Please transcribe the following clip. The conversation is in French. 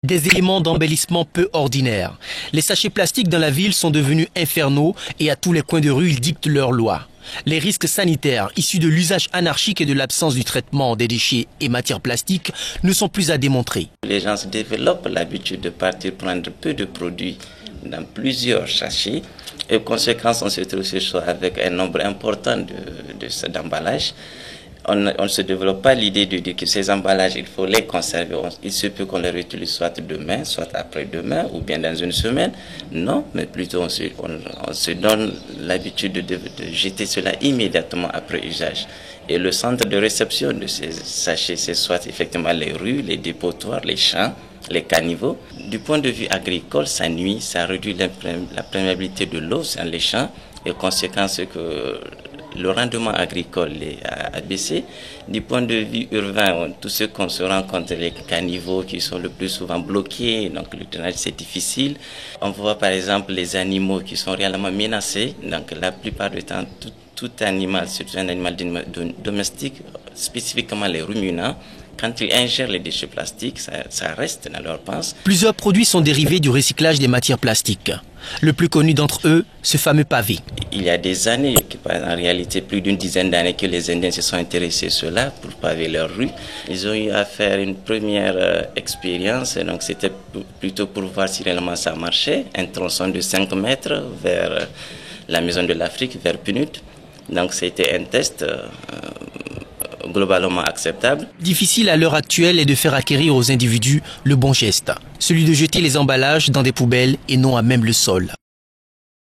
Des éléments d'embellissement peu ordinaires. Les sachets plastiques dans la ville sont devenus infernaux et à tous les coins de rue, ils dictent leurs lois. Les risques sanitaires issus de l'usage anarchique et de l'absence du traitement des déchets et matières plastiques ne sont plus à démontrer. Les gens se développent l'habitude de partir prendre peu de produits dans plusieurs sachets et conséquence on se trouve ce soir avec un nombre important d'emballages. On ne se développe pas l'idée de dire que ces emballages, il faut les conserver. Il se peut qu'on les réutilise soit demain, soit après-demain, ou bien dans une semaine. Non, mais plutôt on se donne l'habitude de jeter cela immédiatement après usage. Et le centre de réception de ces sachets, c'est soit effectivement les rues, les dépotoirs, les champs, les caniveaux. Du point de vue agricole, ça nuit, ça réduit la perméabilité de l'eau dans les champs. Et conséquence, c'est que le rendement agricole a baissé. Du point de vue urbain, tout ce qu'on se rend compte, les caniveaux qui sont le plus souvent bloqués, donc le drainage c'est difficile. On voit par exemple les animaux qui sont réellement menacés, donc la plupart du temps, tout animal, surtout un animal domestique, spécifiquement les ruminants, quand ils ingèrent les déchets plastiques, ça reste dans leur panse. Plusieurs produits sont dérivés du recyclage des matières plastiques. Le plus connu d'entre eux, ce fameux pavé. Il y a des années, en réalité plus d'une dizaine d'années que les Indiens se sont intéressés à cela pour paver leurs rues. Ils ont eu à faire une première expérience, donc c'était plutôt pour voir si réellement ça marchait. Un tronçon de 5 mètres vers la Maison de l'Afrique, vers PNUD. Donc c'était un test globalement acceptable. Difficile à l'heure actuelle est de faire acquérir aux individus le bon geste, celui de jeter les emballages dans des poubelles et non à même le sol.